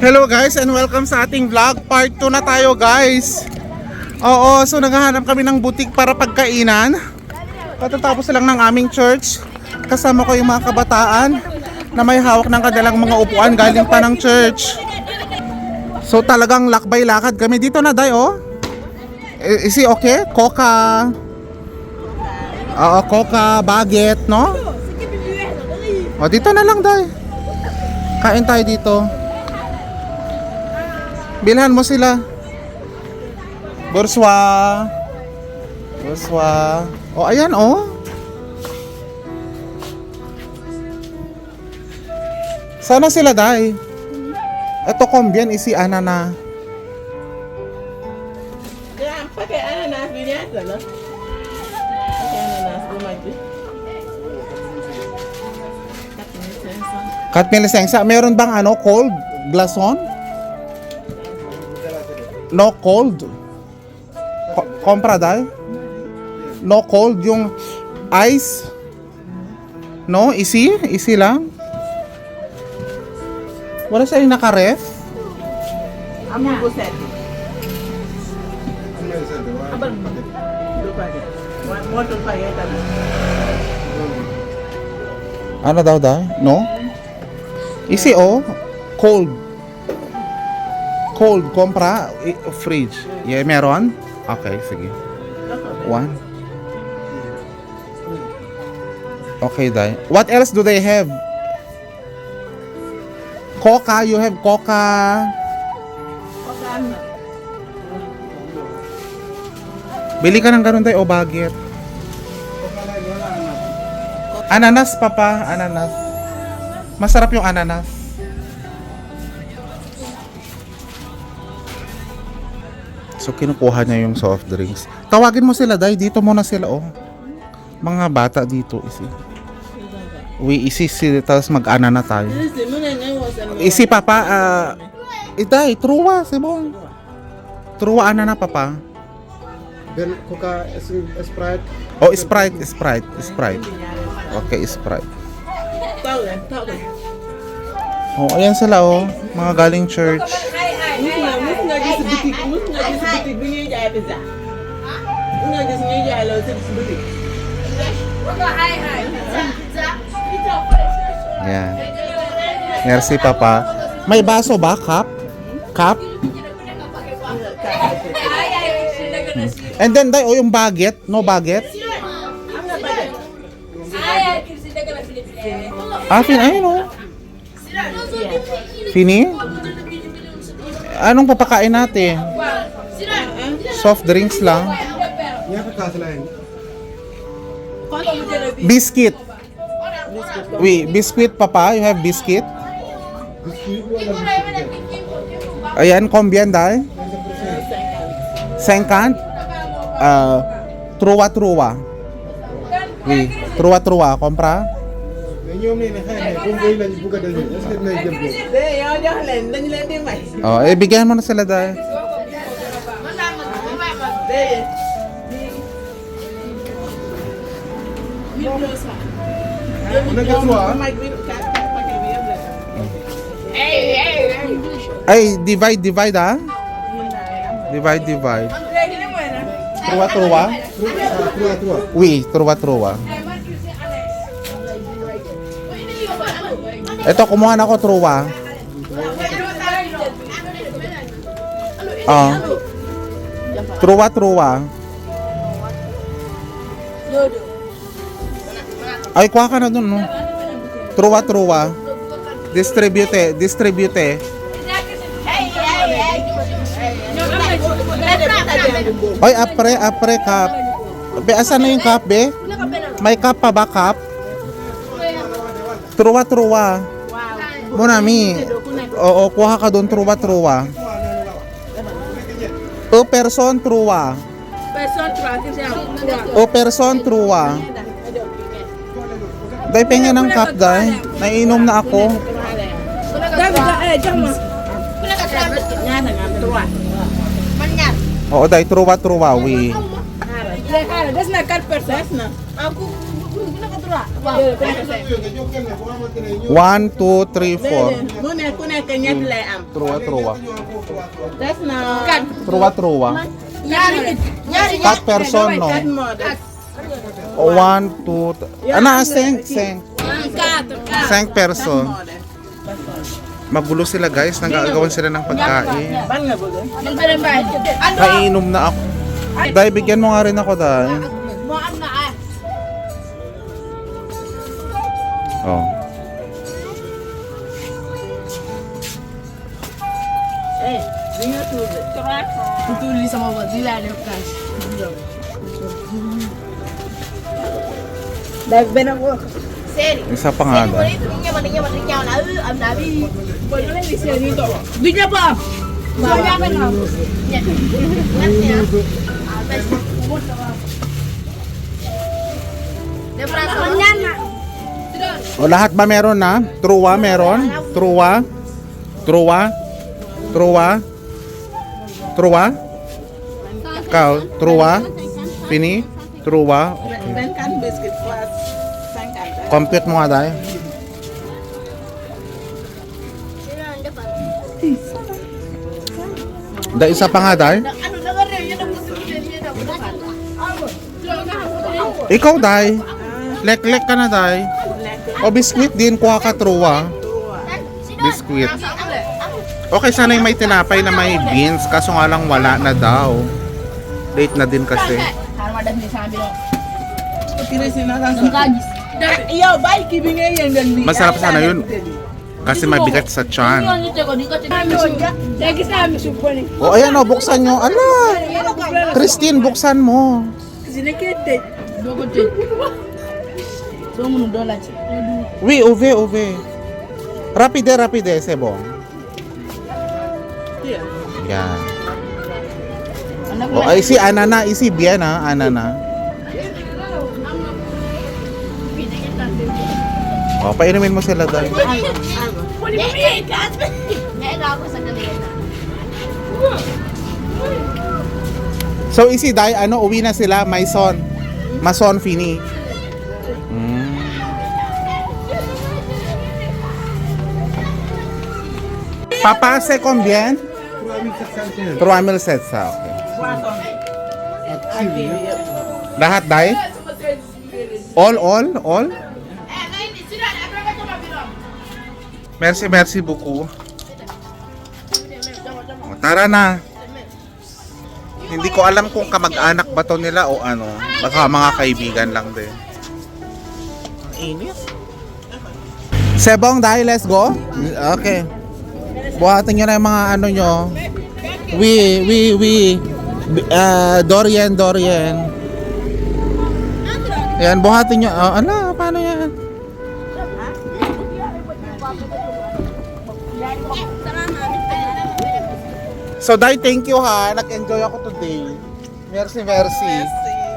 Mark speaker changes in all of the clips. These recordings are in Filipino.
Speaker 1: Hello guys and welcome sa ating vlog. Part 2 na tayo guys. Oo, so naghahanap kami ng butik para pagkainan. Katatapos lang ng aming church. Kasama ko yung mga kabataan na may hawak ng kanilang mga upuan galing pa ng church. So talagang lakbay lakad kami dito na day oh. Is it okay? Coca. Oo, Coca, baguette, no? O dito na lang day. Kain tayo dito. Bilhan mo sila. Bourgeois. Bourgeois. O ayan oh. Sana sila day. Ito combien isi anana.
Speaker 2: Ya, pakai ananas biasa loh. Pakai ananas gumaju.
Speaker 1: Kat milisengsa, meron bang ano cold glason? No cold. Kompra day. No cold yung ice. No, isi lang. Wala sa naka-ref.
Speaker 2: Amo buset. Abang. Lupa deh. Motor pakai tadi.
Speaker 1: Ano daw day? No? Isi oh, cold. Cold, kompra, fridge. Yeah, meron? Okay, sige. One. Okay, day. What else do they have? Coca, you have Coca. Bili ka ng ganun day o baguette. Ananas, papa, ananas. Masarap yung ananas. So kinukuha niya yung soft drinks. Tawagin mo sila day, dito muna sila oh. Mga bata dito isi. Isi tapos mag-ana na tayo. Isi papa, itay, truwa, sibong. Truwa ana na papa.
Speaker 3: Then Coca Sprite.
Speaker 1: Oh, Sprite. Okay, Sprite.
Speaker 2: Tahu kan?
Speaker 1: Oh, ayan sila oh, mga galing church.
Speaker 2: Mus ngaji sebutik bunyi aja pizza. Ngaji sini aja lo sebutik.
Speaker 1: Yan. Merci papa. May baso ba? Cup? Cup? And then day, oh yung baguette, no baguette? Ayun oh. Fini? Anong papakain natin? Soft drinks lang.
Speaker 3: Ini apa kelas lain?
Speaker 1: Biscuit. Biscuit papa, you have biscuit? Ayan, combien day? 50? Truwa. Oui, truwa, compra?
Speaker 3: Nyom ni nak kung boy lang buka dali. Esket na jam ko.
Speaker 2: Deh, yang jangan lain, dan lain mai.
Speaker 1: Oh, bigyan mo na sila day.
Speaker 2: Deh.
Speaker 3: Nak ketua.
Speaker 1: Ay, divide ah. Divide. Truwa.
Speaker 3: Tua.
Speaker 1: Oui, truwa. Ito, kumuha na ako truwa. Truwa. Ay, kuha ka na dun, no? Truwa. Distribute. Ay, apre, cup. Be, asan na yung cup, be? May cup pa ba, cup? Truwa. Monami. Oo, kuha ka doon, truwa. O person, truwa. Day, pengen ng cup, day. Naiinom na ako. Oo, day, truwa, we.
Speaker 2: Das na 4 personas. Aku
Speaker 1: 1, 2, 3, 4.
Speaker 2: Mune kuna kanyat lay am.
Speaker 1: Truwa, truwa.
Speaker 2: That's na.
Speaker 1: Truwa, truwa.
Speaker 2: Nyari.
Speaker 1: 4 person, no? 1, 2, ana, 5 person. Magulo sila guys, nag-aagawan sila ng pagkain.
Speaker 2: Ban nga bugo.
Speaker 1: Naiinom na ako. Dahil bigyan mo nga rin ako dahil. Oh.
Speaker 2: Eh, bring your tube.
Speaker 4: Tulis sama buat sila ada kas.
Speaker 2: Dahil ben ako.
Speaker 1: Isa pa nga dahil.
Speaker 4: Dunia apa? Banyak kan?
Speaker 1: O lahat ba meron na? Truwa meron? Truwa? Truwa? Truwa? Truwa? Ikaw? Truwa? Pini? Truwa?
Speaker 2: Ben kan biscuit plus.
Speaker 1: Compute mo nga dahil. Da isa pa nga dahil. Ikaw dahil. Lek-lek ka na dahil. O biskuit din, kuha ka truwa. Biskuit. Okay, sana yung may tinapay na may beans. Kaso nga lang wala na daw. Late na din kasi.
Speaker 4: Ada ni sabi lo.
Speaker 2: Kira sinara sa.
Speaker 4: Kajis.
Speaker 2: Iyo, bye kibingay yan ganli.
Speaker 1: Masarap sana yun. Kasi mabigat sa tiyan.
Speaker 4: Lagi sa amin supo ni.
Speaker 1: O ayan o, buksan nyo. Ala! Christine, buksan mo.
Speaker 2: Sinakete.
Speaker 4: Dogo din. So mo dola.
Speaker 1: Oui, uve. Rapide, sebo. Yan.
Speaker 4: Anak
Speaker 1: O ay si Anana, isi bien ha, Anana. O, painumin mo sila dahil. So isi dahil ano, uwi na sila, Mason Fini. Papa, c'est combien? 3,700, okay. Lahat dahil? All? Merci beaucoup. O, tara na. Hindi ko alam kung kamag-anak ba to nila o ano. Baka mga kaibigan lang din. Ang init. Sebong dahil, let's go. Okay. Buhatin nyo na yung mga ano nyo. Dorian. Ayan, buhatin nyo. Oh, ala, paano yan? So, Dai, thank you ha. Nag-enjoy ako today. Merci.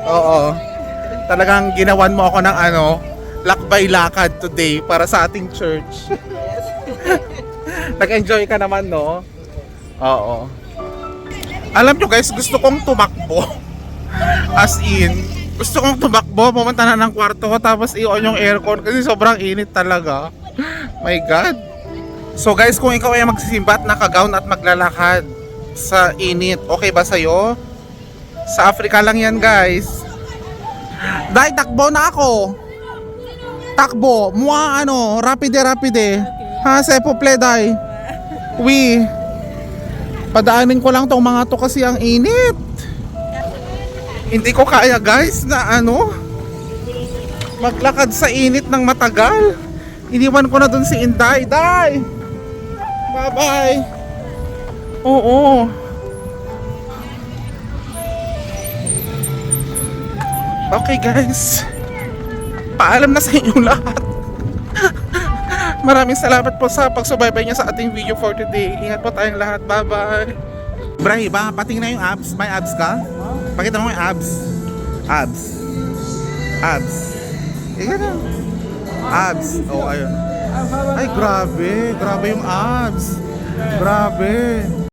Speaker 1: Oo. Talagang ginawan mo ako ng ano, lakbay-lakad today para sa ating church. Nag-enjoy ka naman, no? Oo. Alam nyo guys, gusto kong tumakbo. As in, gusto kong tumakbo, pumunta na ng kwarto ko, tapos i-on yung aircon kasi sobrang init talaga. My God. So guys, kung ikaw ay magsisimba at naka-gown at maglalakad sa init, okay ba sa'yo? Sa Africa lang yan guys. Dahil takbo na ako. Takbo, mua ano, rapide. Ha, sepople day. Oui. Padaanin ko lang tong mga to kasi ang init. Hindi ko kaya guys na ano, maglakad sa init ng matagal. Iniwan ko na dun si Inday. Day! Bye-bye. Oo. Okay guys. Paalam na sa inyo lahat. Maraming salamat po sa pagsubaybay niyo sa ating video for today. Ingat po tayong lahat. Bye-bye. Bray, ba? Pating na yung abs. May abs ka? Pakita mo yung abs. Abs. Ika na. Abs. Oh, ayun. Ay, grabe. Grabe yung abs. Grabe.